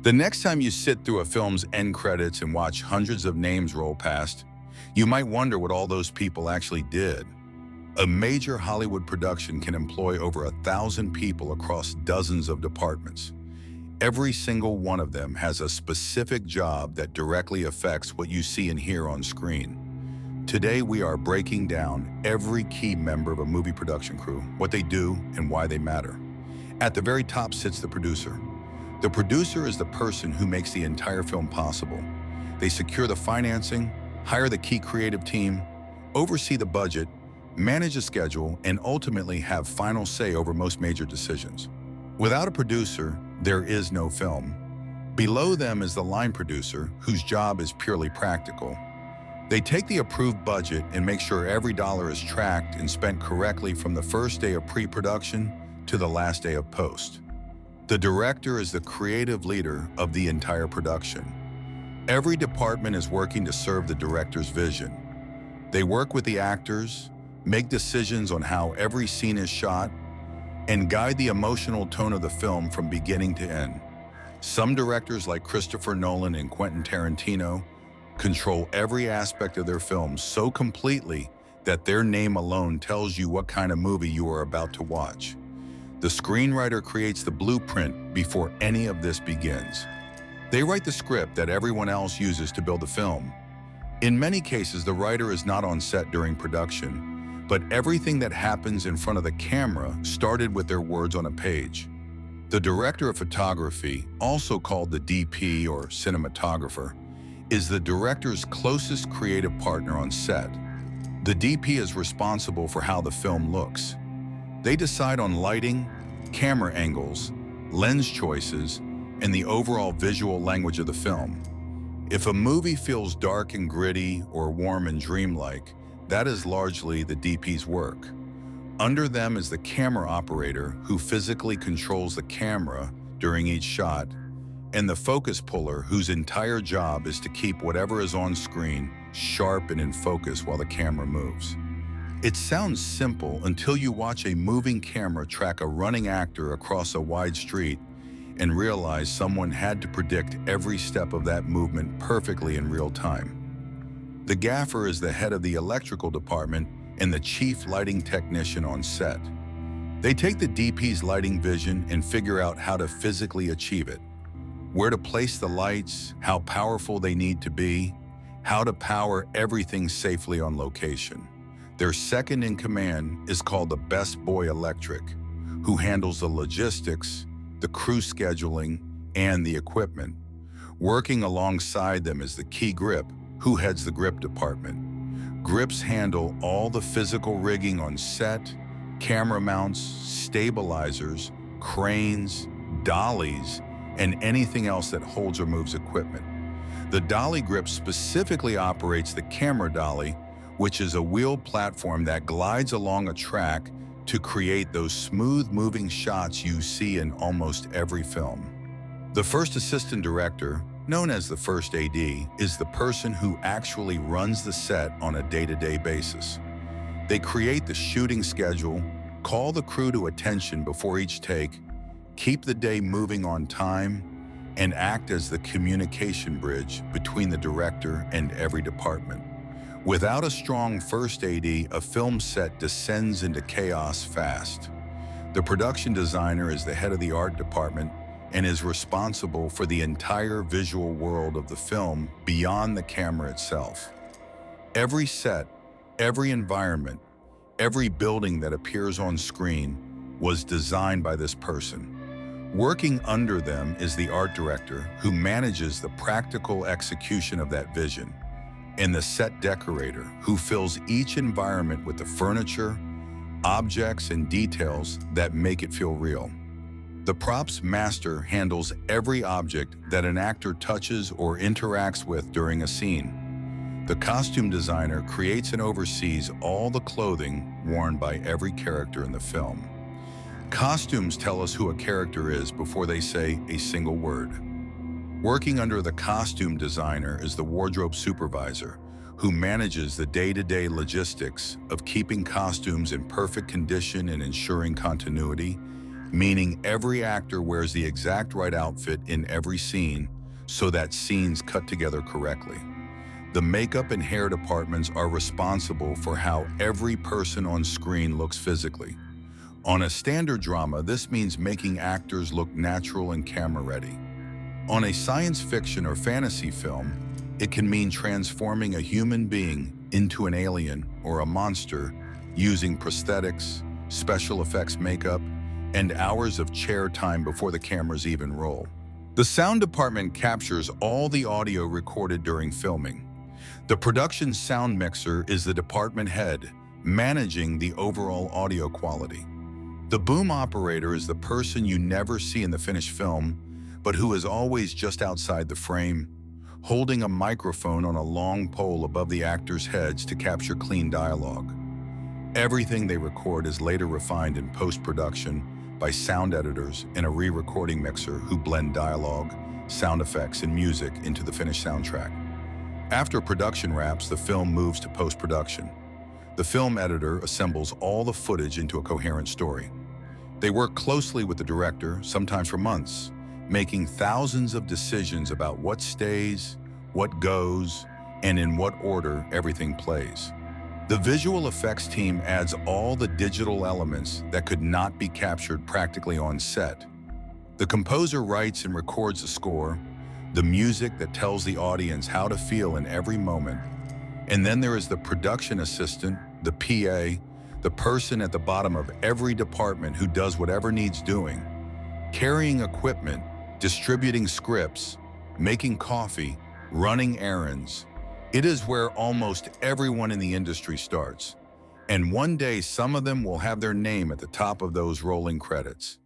The next time you sit through a film's end credits and watch hundreds of names roll past, you might wonder what all those people actually did. A major Hollywood production can employ over 1,000 people across dozens of departments. Every single one of them has a specific job that directly affects what you see and hear on screen. Today, we are breaking down every key member of a movie production crew, what they do and why they matter. At the very top sits the producer. The producer is the person who makes the entire film possible. They secure the financing, hire the key creative team, oversee the budget, manage a schedule, and ultimately have final say over most major decisions. Without a producer, there is no film. Below them is the line producer, whose job is purely practical. They take the approved budget and make sure every dollar is tracked and spent correctly from the first day of pre-production to the last day of post. The director is the creative leader of the entire production. Every department is working to serve the director's vision. They work with the actors, make decisions on how every scene is shot, and guide the emotional tone of the film from beginning to end. Some directors, like Christopher Nolan and Quentin Tarantino, control every aspect of their films so completely that their name alone tells you what kind of movie you are about to watch. The screenwriter creates the blueprint before any of this begins. They write the script that everyone else uses to build the film. In many cases, the writer is not on set during production, but everything that happens in front of the camera started with their words on a page. The director of photography, also called the DP or cinematographer, is the director's closest creative partner on set. The DP is responsible for how the film looks. They decide on lighting, camera angles, lens choices, and the overall visual language of the film. If a movie feels dark and gritty or warm and dreamlike, that is largely the DP's work. Under them is the camera operator, who physically controls the camera during each shot, and the focus puller, whose entire job is to keep whatever is on screen sharp and in focus while the camera moves. It sounds simple until you watch a moving camera track a running actor across a wide street and realize someone had to predict every step of that movement perfectly in real time. The gaffer is the head of the electrical department and the chief lighting technician on set. They take the DP's lighting vision and figure out how to physically achieve it. Where to place the lights, how powerful they need to be, how to power everything safely on location. Their second in command is called the best boy electric, who handles the logistics, the crew scheduling, and the equipment. Working alongside them is the key grip, who heads the grip department. Grips handle all the physical rigging on set, camera mounts, stabilizers, cranes, dollies, and anything else that holds or moves equipment. The dolly grip specifically operates the camera dolly, which is a wheeled platform that glides along a track to create those smooth-moving shots you see in almost every film. The first assistant director, known as the first AD, is the person who actually runs the set on a day-to-day basis. They create the shooting schedule, call the crew to attention before each take, keep the day moving on time, and act as the communication bridge between the director and every department. Without a strong first AD, a film set descends into chaos fast. The production designer is the head of the art department and is responsible for the entire visual world of the film beyond the camera itself. Every set, every environment, every building that appears on screen was designed by this person. Working under them is the art director, who manages the practical execution of that vision, and the set decorator, who fills each environment with the furniture, objects, and details that make it feel real. The props master handles every object that an actor touches or interacts with during a scene. The costume designer creates and oversees all the clothing worn by every character in the film. Costumes tell us who a character is before they say a single word. Working under the costume designer is the wardrobe supervisor, who manages the day-to-day logistics of keeping costumes in perfect condition and ensuring continuity, meaning every actor wears the exact right outfit in every scene so that scenes cut together correctly. The makeup and hair departments are responsible for how every person on screen looks physically. On a standard drama, this means making actors look natural and camera-ready. On a science fiction or fantasy film, it can mean transforming a human being into an alien or a monster using prosthetics, special effects makeup, and hours of chair time before the cameras even roll. The sound department captures all the audio recorded during filming. The production sound mixer is the department head, managing the overall audio quality. The boom operator is the person you never see in the finished film, but who is always just outside the frame, holding a microphone on a long pole above the actors' heads to capture clean dialogue. Everything they record is later refined in post-production by sound editors in a re-recording mixer who blend dialogue, sound effects, and music into the finished soundtrack. After production wraps, the film moves to post-production. The film editor assembles all the footage into a coherent story. They work closely with the director, sometimes for months, making thousands of decisions about what stays, what goes, and in what order everything plays. The visual effects team adds all the digital elements that could not be captured practically on set. The composer writes and records the score, the music that tells the audience how to feel in every moment. And then there is the production assistant, the PA, the person at the bottom of every department who does whatever needs doing, carrying equipment, distributing scripts, making coffee, running errands. It is where almost everyone in the industry starts. And one day, some of them will have their name at the top of those rolling credits.